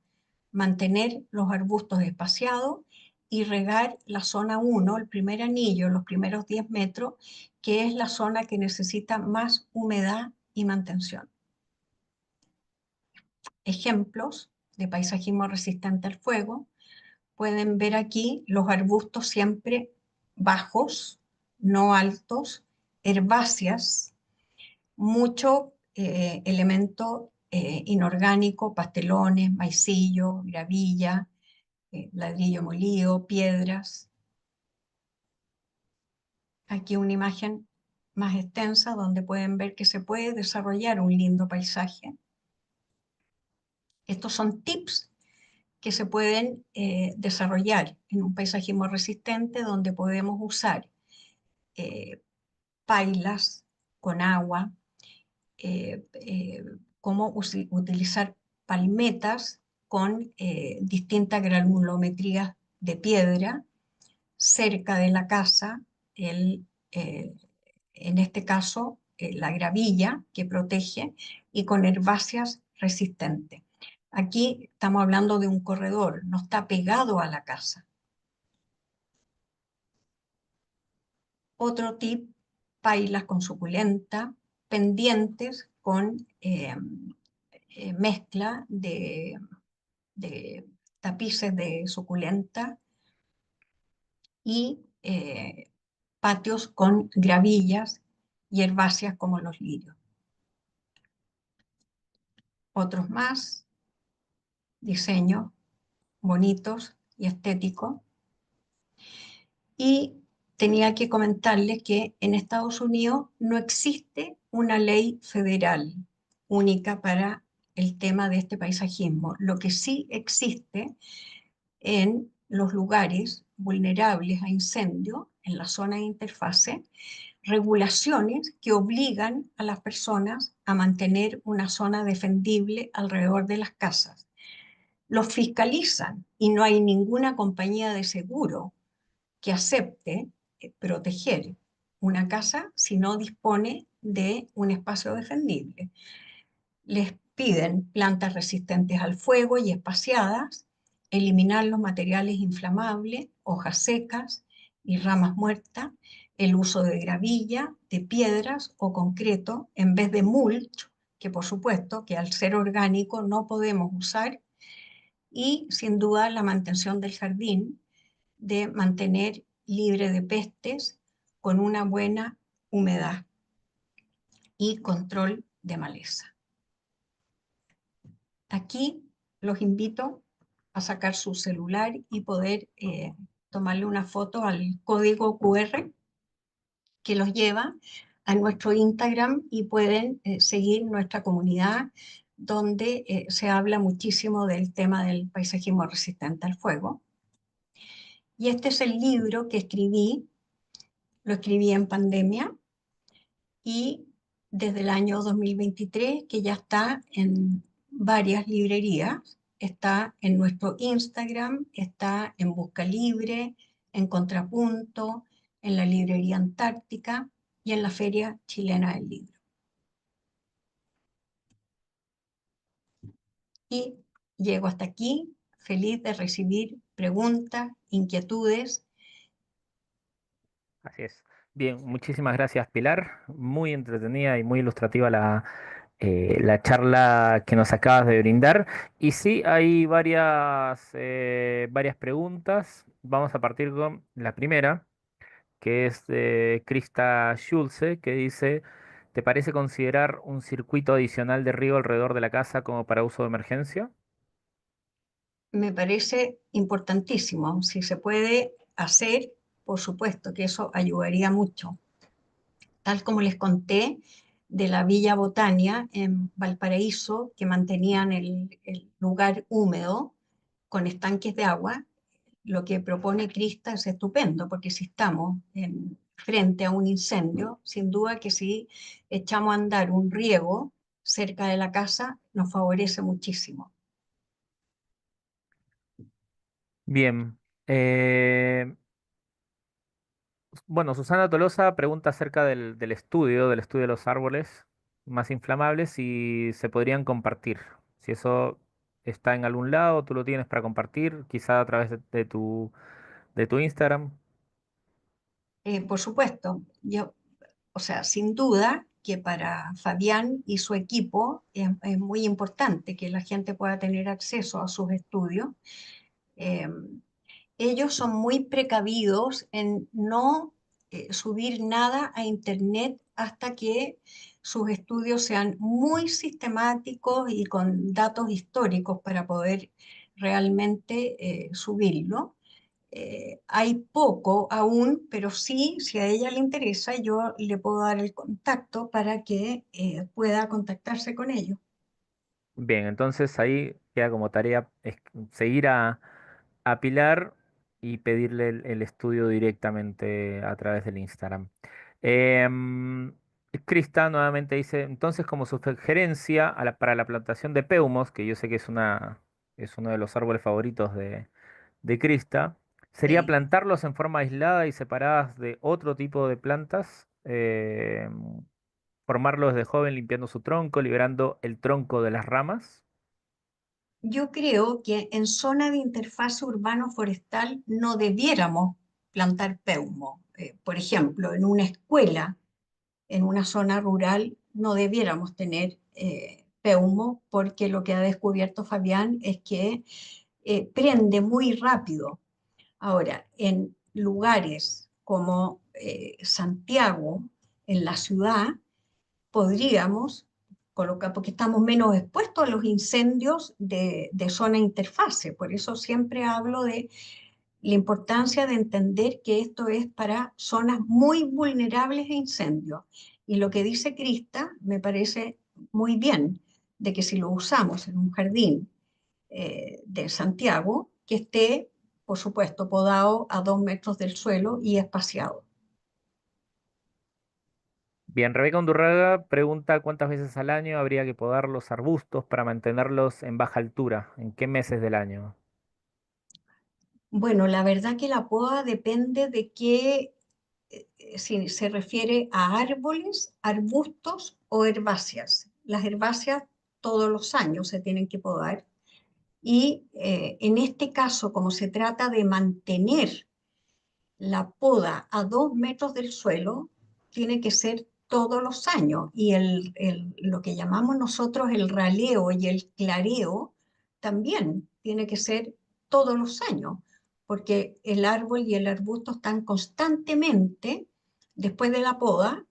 mantener los arbustos espaciados y regar la zona 1, el primer anillo, los primeros 10 metros, que es la zona que necesita más humedad y mantención. Ejemplos de paisajismo resistente al fuego. Pueden ver aquí los arbustos siempre bajos, no altos, herbáceas, mucho elemento inorgánico, pastelones, maicillo, gravilla, ladrillo molido, piedras. Aquí una imagen más extensa donde pueden ver que se puede desarrollar un lindo paisaje. Estos son tips que se pueden desarrollar en un paisajismo resistente donde podemos usar eh, pailas con agua, cómo utilizar palmetas con distintas granulometrías de piedra cerca de la casa, el, eh, en este caso la gravilla que protege y con herbáceas resistentes. Aquí estamos hablando de un corredor, no está pegado a la casa. Otro tip, pailas con suculenta, pendientes con mezcla de tapices de suculenta y patios con gravillas y herbáceas como los lirios. Otros más, diseños bonitos y estéticos. Y tenía que comentarles que en Estados Unidos no existe una ley federal única para el tema de este paisajismo. Lo que sí existe en los lugares vulnerables a incendio, en la zona de interfase, regulaciones que obligan a las personas a mantener una zona defendible alrededor de las casas. Los fiscalizan y no hay ninguna compañía de seguro que acepte proteger una casa si no dispone de un espacio defendible. Les piden plantas resistentes al fuego y espaciadas, eliminar los materiales inflamables, hojas secas y ramas muertas, el uso de gravilla, de piedras o concreto en vez de mulch, que por supuesto que al ser orgánico no podemos usar, y sin duda la mantención del jardín, de mantener libre de pestes con una buena humedad y control de maleza. Aquí los invito a sacar su celular y poder tomarle una foto al código QR que los lleva a nuestro Instagram y pueden seguir nuestra comunidad donde se habla muchísimo del tema del paisajismo resistente al fuego. Y este es el libro que escribí, lo escribí en pandemia y desde el año 2023, que ya está en varias librerías, está en nuestro Instagram, está en Busca Libre, en Contrapunto, en la Librería Antártica y en la Feria Chilena del Libro. Y llego hasta aquí, feliz de recibir preguntas, inquietudes. Así es. Bien, muchísimas gracias, Pilar. Muy entretenida y muy ilustrativa la charla que nos acabas de brindar. Y sí, hay varias preguntas. Vamos a partir con la primera, que es de Krista Schulze, que dice, ¿te parece considerar un circuito adicional de riego alrededor de la casa como para uso de emergencia? Me parece importantísimo. Si se puede hacer, por supuesto que eso ayudaría mucho. Tal como les conté de la Villa Botania en Valparaíso, que mantenían el lugar húmedo con estanques de agua, lo que propone Crista es estupendo, porque si estamos frente a un incendio, sin duda que si echamos a andar un riego cerca de la casa, nos favorece muchísimo. Bien. Bueno, Susana Tolosa pregunta acerca del estudio de los árboles más inflamables, si se podrían compartir. Si eso está en algún lado, tú lo tienes para compartir, quizá a través de tu Instagram. Por supuesto, yo, o sea, sin duda que para Fabián y su equipo es muy importante que la gente pueda tener acceso a sus estudios. Eh, Ellos son muy precavidos en no subir nada a Internet hasta que sus estudios sean muy sistemáticos y con datos históricos para poder realmente subirlo. Hay poco aún, pero sí, si a ella le interesa, yo le puedo dar el contacto para que pueda contactarse con ellos. Bien, entonces ahí queda como tarea seguir a Pilar y pedirle el estudio directamente a través del Instagram. Em, Crista nuevamente dice, entonces como sugerencia para la plantación de peumos, que yo sé que es uno de los árboles favoritos de Crista, sería Sí. plantarlos en forma aislada y separadas de otro tipo de plantas, formarlos de joven limpiando su tronco, liberando el tronco de las ramas. Yo creo que en zona de interfaz urbano-forestal no debiéramos plantar peumo. Por ejemplo, en una escuela, en una zona rural, no debiéramos tener peumo porque lo que ha descubierto Fabián es que prende muy rápido. Ahora, en lugares como Santiago, en la ciudad, podríamos colocar, porque estamos menos expuestos a los incendios de zona interfase. Por eso siempre hablo de la importancia de entender que esto es para zonas muy vulnerables a incendios. Y lo que dice Crista me parece muy bien, de que si lo usamos en un jardín de Santiago, que esté, por supuesto, podado a 2 metros del suelo y espaciado. Bien, Rebeca Undurraga pregunta cuántas veces al año habría que podar los arbustos para mantenerlos en baja altura, en qué meses del año. Bueno, la verdad que la poda depende de qué, si se refiere a árboles, arbustos o herbáceas. Las herbáceas todos los años se tienen que podar y en este caso, como se trata de mantener la poda a 2 metros del suelo, tiene que ser todos los años y lo que llamamos nosotros el raleo y el clareo también tiene que ser todos los años, porque el árbol y el arbusto están constantemente, después de la poda,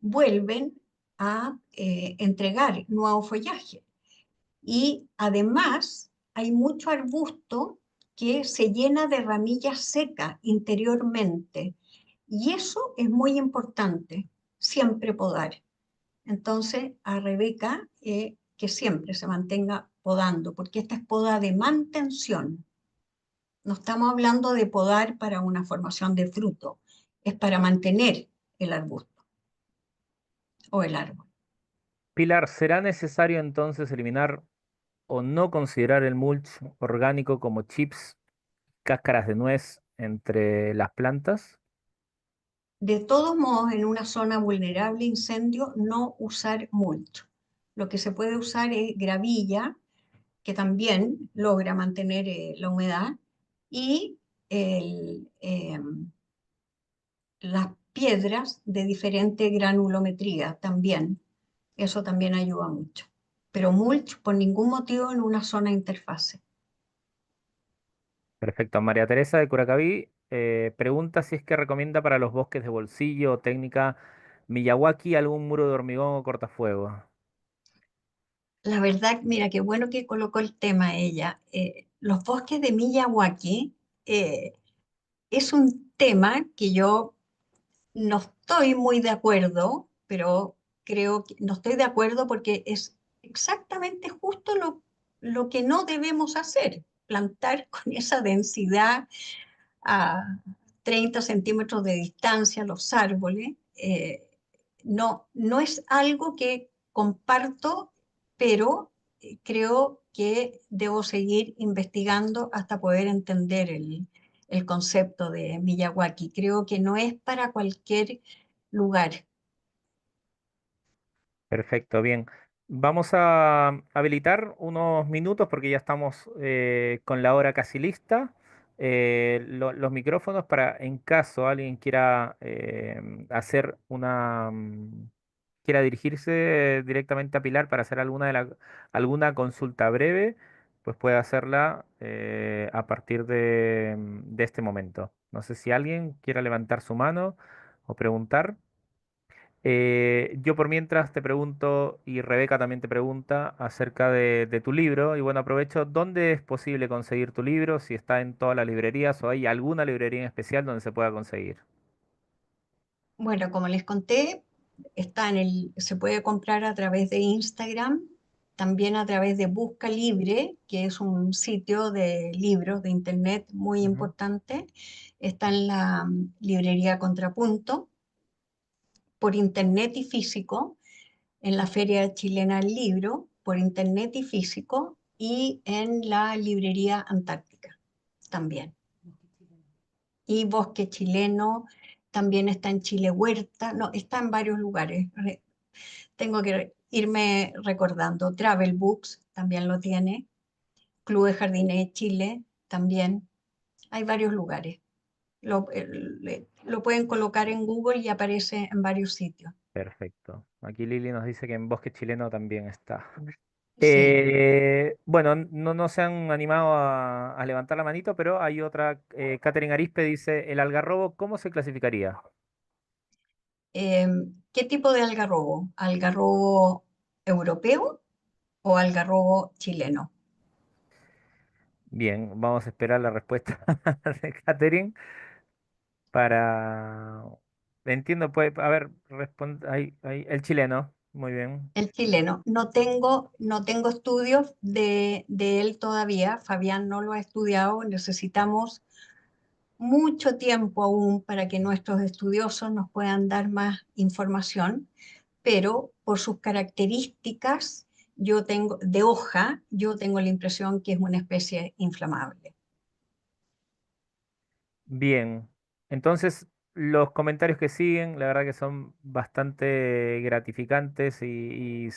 vuelven a entregar nuevo follaje. Y además hay mucho arbusto que se llena de ramillas secas interiormente. Y eso es muy importante, siempre podar. Entonces, a Rebeca, que siempre se mantenga podando, porque esta es poda de mantención. No estamos hablando de podar para una formación de fruto, es para mantener el arbusto o el árbol. Pilar, ¿será necesario entonces eliminar o no considerar el mulch orgánico como chips, cáscaras de nuez entre las plantas? De todos modos, en una zona vulnerable a incendio, no usar mulch. Lo que se puede usar es gravilla, que también logra mantener la humedad, y el, las piedras de diferente granulometría también. Eso también ayuda mucho. Pero mulch por ningún motivo en una zona interfase. Perfecto. María Teresa de Curacaví pregunta si es que recomienda para los bosques de bolsillo o técnica Miyawaki algún muro de hormigón o cortafuego. La verdad, mira, qué bueno que colocó el tema ella. Los bosques de Miyawaki es un tema que yo no estoy muy de acuerdo, pero creo que no estoy de acuerdo porque es exactamente justo lo que no debemos hacer, plantar con esa densidad a 30 centímetros de distancia los árboles. No, no es algo que comparto, pero creo que debo seguir investigando hasta poder entender el concepto de Miyawaki. Creo que no es para cualquier lugar. Perfecto, bien. Vamos a habilitar unos minutos porque ya estamos con la hora casi lista. Los micrófonos para en caso alguien quiera hacer quiera dirigirse directamente a Pilar para hacer alguna consulta breve, pues puede hacerla a partir de este momento. No sé si alguien quiera levantar su mano o preguntar. Yo por mientras te pregunto, y Rebeca también te pregunta acerca de tu libro, y bueno, aprovecho, ¿dónde es posible conseguir tu libro? Si está en todas las librerías o hay alguna librería en especial donde se pueda conseguir. Bueno, como les conté, se puede comprar a través de Instagram, también a través de Busca Libre, que es un sitio de libros de internet muy Ujú. importante. Está en la librería Contrapunto, por internet y físico, en la Feria Chilena del Libro, por internet y físico, y en la librería Antártica también. Y Bosque Chileno también está en Chile Huerta, no, está en varios lugares. Tengo que irme recordando. Travel Books también lo tiene. Club de Jardines de Chile también. Hay varios lugares. Lo pueden colocar en Google y aparece en varios sitios. Perfecto. Aquí Lili nos dice que en Bosque Chileno también está. Sí. Bueno, no se han animado a levantar la manito, pero hay otra. Catherine Arispe dice, ¿el algarrobo cómo se clasificaría? Eh, ¿Qué tipo de algarrobo? ¿Algarrobo europeo o algarrobo chileno? Bien, vamos a esperar la respuesta de Catherine para... Entiendo, pues, a ver, responde, el chileno, muy bien. El chileno. No tengo estudios de él todavía. Fabián no lo ha estudiado. Necesitamos mucho tiempo aún para que nuestros estudiosos nos puedan dar más información, pero por sus características de hoja, yo tengo la impresión que es una especie inflamable. Bien, entonces los comentarios que siguen, la verdad que son bastante gratificantes y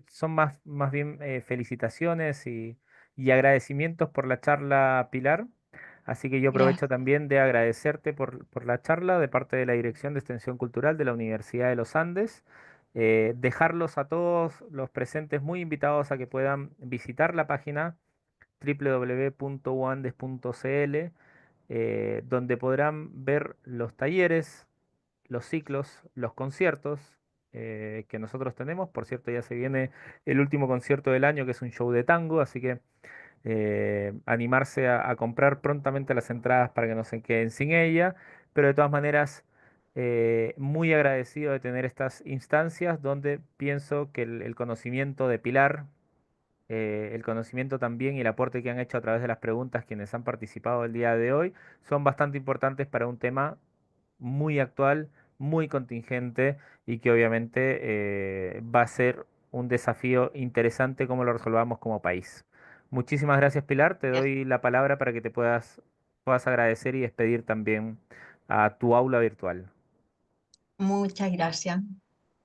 son más bien felicitaciones y agradecimientos por la charla, Pilar. Así que yo aprovecho Gracias. también de agradecerte por la charla de parte de la Dirección de Extensión Cultural de la Universidad de los Andes. Dejarlos a todos los presentes muy invitados a que puedan visitar la página www.uandes.cl, donde podrán ver los talleres, los ciclos, los conciertos que nosotros tenemos. Por cierto, ya se viene el último concierto del año, que es un show de tango, así que animarse a comprar prontamente las entradas para que no se queden sin ella, pero de todas maneras... muy agradecido de tener estas instancias donde pienso que el conocimiento de Pilar, el conocimiento también y el aporte que han hecho a través de las preguntas quienes han participado el día de hoy son bastante importantes para un tema muy actual, muy contingente y que obviamente va a ser un desafío interesante cómo lo resolvamos como país. Muchísimas gracias, Pilar. Te doy la palabra para que puedas agradecer y despedir también a tu aula virtual. Muchas gracias.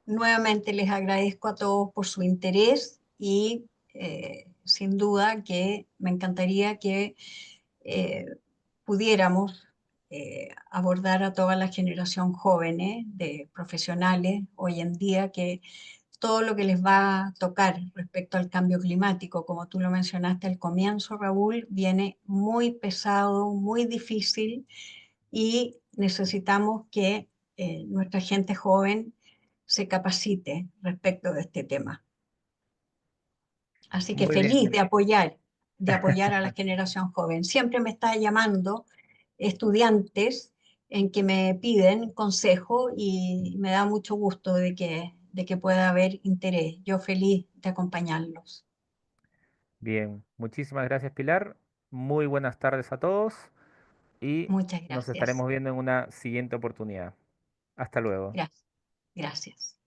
Nuevamente les agradezco a todos por su interés y sin duda que me encantaría que eh, pudiéramos abordar a toda la generación jóvenes de profesionales hoy en día, que todo lo que les va a tocar respecto al cambio climático, como tú lo mencionaste al comienzo, Raúl, viene muy pesado, muy difícil y necesitamos que nuestra gente joven se capacite respecto de este tema. Así que Muy feliz bien. de apoyar a la generación joven. Siempre me está llamando estudiantes en que me piden consejo y me da mucho gusto de que pueda haber interés. Yo feliz de acompañarlos. Bien, muchísimas gracias, Pilar. Muy buenas tardes a todos y Muchas nos gracias. estaremos viendo en una siguiente oportunidad. Hasta luego. Gracias. Gracias.